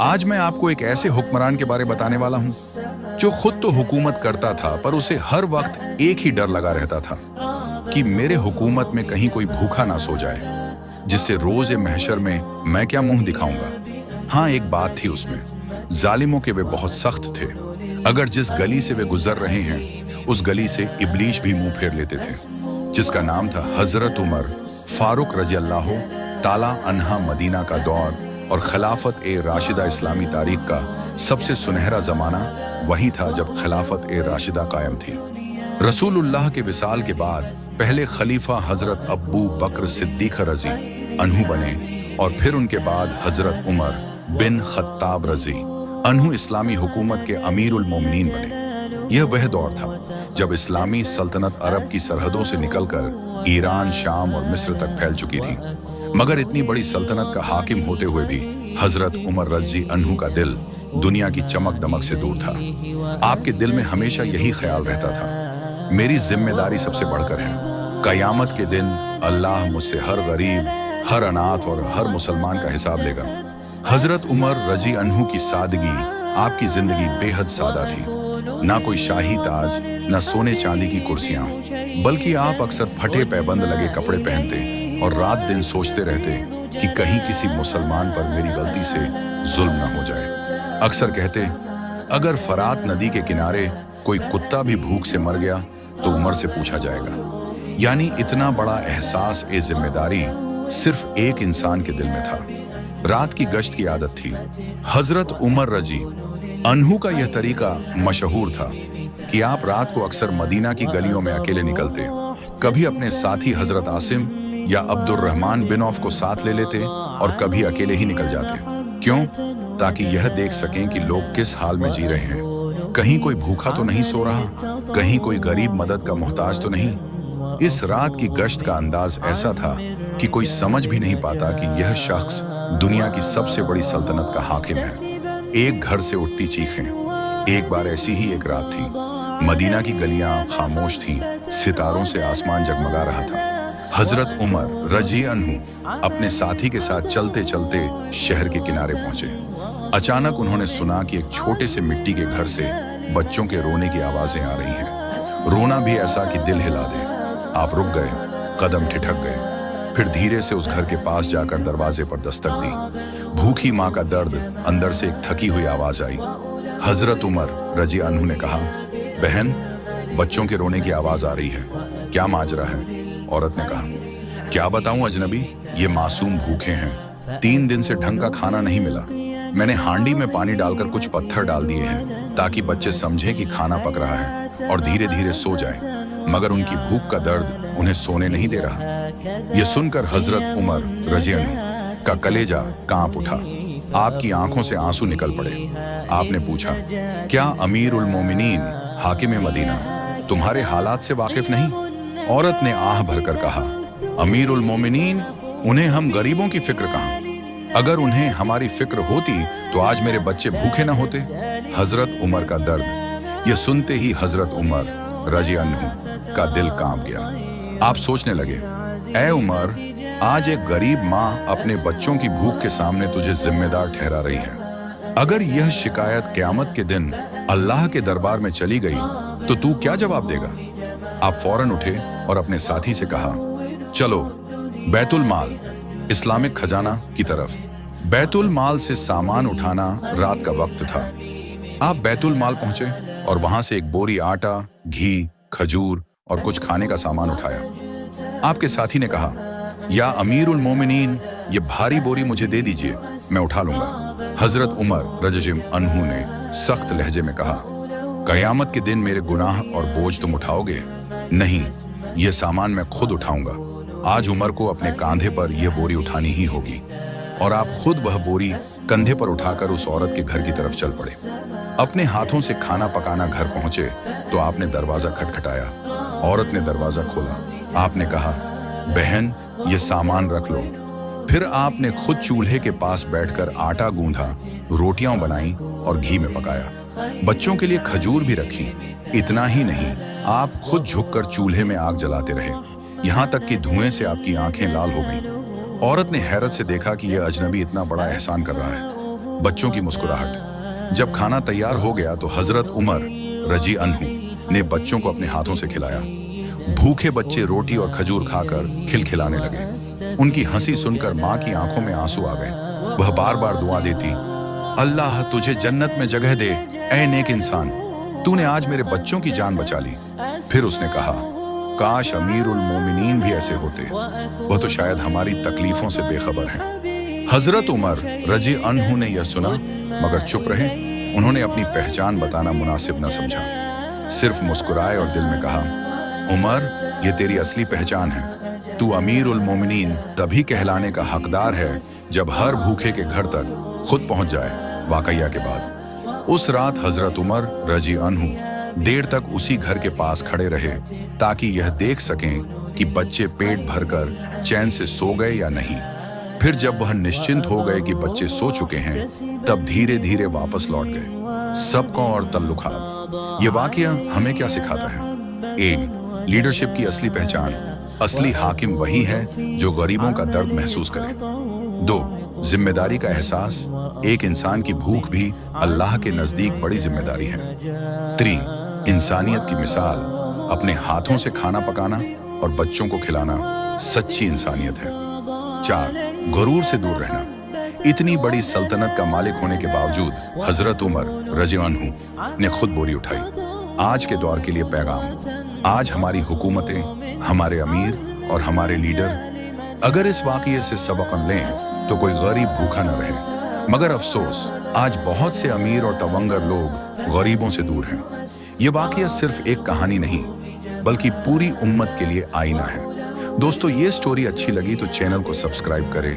आज मैं आपको एक ऐसे हुक्मरान के बारे बताने वाला हूं जो खुद तो हुकूमत करता था, पर उसे हर वक्त एक ही डर लगा रहता था कि मेरे हुकूमत में कहीं कोई भूखा ना सो जाए, जिससे रोज महशर में मैं क्या मुंह दिखाऊंगा। हाँ, एक बात थी उसमें, जालिमों के वे बहुत सख्त थे। अगर जिस गली से वे गुजर रहे हैं उस गली से इब्लीस भी मुंह फेर लेते थे। जिसका नाम था हजरत उमर फारूक रजी अल्लाह ताला अन्हा। मदीना का दौर और खिलाफत ए राशिदा इस्लामी तारीख का सबसे सुनहरा जमाना वही था जब खिलाफत ए राशिदा कायम थी। रसूलुल्लाह के विसाल के बाद पहले खलीफा हजरत अब्बू बकर सिद्दीक रजी अनहु बने और फिर उनके बाद हजरत उमर बिन खत्ताब रजी अनहु इस्लामी हुकूमत के अमीरुल मोमिनीन बने। यह वह दौर था जब इस्लामी सल्तनत अरब की सरहदों से निकलकर ईरान, शाम और मिस्र तक फैल चुकी थी। मगर इतनी बड़ी सल्तनत का हाकिम होते हुए भी हजरत उमर रजी अनहु का दिल दुनिया की चमक दमक से दूर था। आपके दिल में हमेशा यही ख्याल रहता था, मेरी जिम्मेदारी सबसे बढ़कर है। कयामत के दिन अल्लाह मुझसे हर गरीब, हर अनाथ और हर मुसलमान का हिसाब लेगा। हजरत उमर रजी अनहु की सादगी, आपकी जिंदगी बेहद सादा थी। ना कोई शाही ताज, ना सोने चांदी की कुर्सियां, बल्कि आप अक्सर फटे पैबंद लगे कपड़े पहनते और रात दिन सोचते रहते कि कहीं किसी मुसलमान पर मेरी गलती से जुल्म न हो जाए। अक्सर कहते, अगर फरात नदी के किनारे कोई कुत्ता भी भूख से मर गया तो उमर से पूछा जाएगा। यानी इतना बड़ा एहसास ए जिम्मेदारी सिर्फ एक इंसान के दिल में था। रात की गश्त की आदत थी। हजरत उमर रजी अनहु का यह तरीका मशहूर था कि आप रात को अक्सर मदीना की गलियों में अकेले निकलते, कभी अपने साथी हजरत आसिम या अब्दुर्रहमान बिन औफ को साथ ले लेते और कभी अकेले ही निकल जाते। क्यों? ताकि यह देख सकें कि लोग किस हाल में जी रहे हैं। कहीं कोई भूखा तो नहीं सो रहा, कहीं कोई गरीब मदद का मोहताज तो नहीं। इस रात की गश्त का अंदाज ऐसा था कि कोई समझ भी नहीं पाता कि यह शख्स दुनिया की सबसे बड़ी सल्तनत का हाकिम है। एक घर से उठती चीखें। एक बार ऐसी ही एक रात थी। मदीना की गलियां खामोश थीं, सितारों से आसमान जगमगा रहा था। हजरत उमर रजी अनहु अपने साथी के साथ चलते चलते शहर के किनारे पहुंचे। अचानक उन्होंने सुना कि एक छोटे से मिट्टी के घर से बच्चों के रोने की आवाजें आ रही हैं। रोना भी ऐसा कि दिल हिला दे। आप रुक गए, कदम ठिठक गए, फिर धीरे से उस घर के पास जाकर दरवाजे पर दस्तक दी। भूखी माँ का दर्द, अंदर से एक थकी हुई आवाज आई। हजरत उमर रजी अनहु ने कहा, बहन, बच्चों के रोने की आवाज आ रही है, क्या माजरा है? औरत ने कहा, क्या बताऊं अजनबी, ये मासूम भूखे हैं। 3 दिन से ढंग का खाना नहीं मिला। मैंने हांडी में पानी डालकर कुछ पत्थर डाल दिए हैं ताकि बच्चे समझें कि खाना पक रहा है और धीरे धीरे सो जाएं। मगर उनकी भूख का दर्द उन्हें सोने नहीं दे रहा। यह सुनकर हजरत उमर रजी अनहु का कलेजा कांप उठा। आपकी आंखों से आंसू निकल पड़े। आपने पूछा, क्या अमीर उल मोमिनीन हाकिम मदीना तुम्हारे हालात से वाकिफ नहीं? औरत ने आह भरकर कहा, अमीर उल मोमिनीन, उन्हें हम गरीबों की फिक्र कहां? अगर उन्हें हमारी फिक्र होती तो आज मेरे बच्चे भूखे न होते। हजरत उमर का दर्द। यह सुनते ही हजरत उमर रजी अनहु का दिल कांप गया। आप सोचने लगे, ऐ उमर, आज एक गरीब माँ अपने बच्चों की भूख के सामने तुझे जिम्मेदार ठहरा रही है। अगर यह शिकायत क़यामत के दिन अल्लाह के दरबार में चली गई तो तू क्या जवाब देगा? आप फौरन उठे और अपने साथी से कहा, चलो बैतुल माल, इस्लामिक खजाना की तरफ। बैतुल माल से सामान उठाना रात का वक्त था। आप बैतुल माल पहुंचे और वहां से एक बोरी आटा, घी, खजूर और कुछ खाने का सामान उठाया। आपके साथी ने कहा, या अमीरुल मोमिनीन, ये भारी बोरी मुझे दे दीजिए, मैं उठा लूंगा। हजरत उमर रजी अनहु ने सख्त लहजे में कहा, कयामत के दिन मेरे गुनाह और बोझ तुम उठाओगे? नहीं, ये सामान मैं खुद उठाऊंगा। आज उमर को अपने कांधे पर यह बोरी उठानी ही होगी। और आप खुद वह बोरी कंधे पर उठाकर उस औरत के घर की तरफ चल पड़े। अपने हाथों से खाना पकाना घर पहुंचे तो आपने दरवाजा खटखटाया। औरत ने दरवाजा खोला। आपने कहा, बहन, ये सामान रख लो। फिर आपने खुद चूल्हे के पास बैठकर आटा गूंधा, रोटियां बनाई और घी में पकाया। बच्चों के लिए खजूर भी रखी। इतना ही नहीं, आप खुद झुककर चूल्हे में आग जलाते रहे, यहाँ तक कि धुएं से आपकी आंखें लाल हो गईं। औरत ने हैरत से देखा कि यह अजनबी इतना बड़ा एहसान कर रहा है। बच्चों की मुस्कुराहट। जब खाना तैयार हो गया तो हजरत उमर रजी अन्हु ने बच्चों को अपने हाथों से खिलाया। भूखे बच्चे रोटी और खजूर खाकर खिलखिलाने लगे। उनकी हंसी सुनकर माँ की आंखों में आंसू आ गए। वह बार बार दुआ देती, अल्लाह तुझे जन्नत में जगह दे ऐ नेक इंसान, तूने आज मेरे बच्चों की जान बचा ली। फिर उसने कहा, काश अमीरुल मोमिनीन भी ऐसे होते, वह तो शायद हमारी तकलीफों से बेखबर हैं। हजरत उमर रजी अन्हु ने यह सुना मगर चुप रहे। उन्होंने अपनी पहचान बताना मुनासिब न समझा, सिर्फ मुस्कुराए और दिल में कहा, उमर ये तेरी असली पहचान है। तू अमीरुल मोमिनीन तभी कहलाने का हकदार है जब हर भूखे के घर तक खुद पहुंच जाए। वाकया के बाद उस रात हजरत उमर रजी अन्हु देर तक उसी घर के पास खड़े रहे ताकि यह देख सकें कि बच्चे पेट भरकर चैन से सो गए या नहीं। फिर जब वह निश्चिंत हो गए कि बच्चे सो चुके हैं, तब धीरे धीरे वापस लौट गए, सबको और तल्लुखात। ये वाकया हमें क्या सिखाता है? 1. लीडरशिप की असली पहचान, असली हाकिम वही है जो गरीबों का दर्द महसूस करे। 2. जिम्मेदारी का एहसास, एक इंसान की भूख भी अल्लाह के नजदीक बड़ी जिम्मेदारी है। 3. इंसानियत की मिसाल, अपने हाथों से खाना पकाना और बच्चों को खिलाना सच्ची इंसानियत है। 4. गुरूर से दूर रहना, इतनी बड़ी सल्तनत का मालिक होने के बावजूद हजरत उमर रजी अन्हु ने खुद बोली उठाई। आज के दौर के लिए पैगाम, आज हमारी हुकूमतें, हमारे अमीर और हमारे लीडर अगर इस वाकये से सबक लें तो कोई गरीब भूखा न रहे। मगर अफसोस, आज बहुत से अमीर और तवंगर लोग गरीबों से दूर हैं। ये वाकया सिर्फ एक कहानी नहीं बल्कि पूरी उम्मत के लिए आईना है। दोस्तों, ये स्टोरी अच्छी लगी तो चैनल को सब्सक्राइब करें,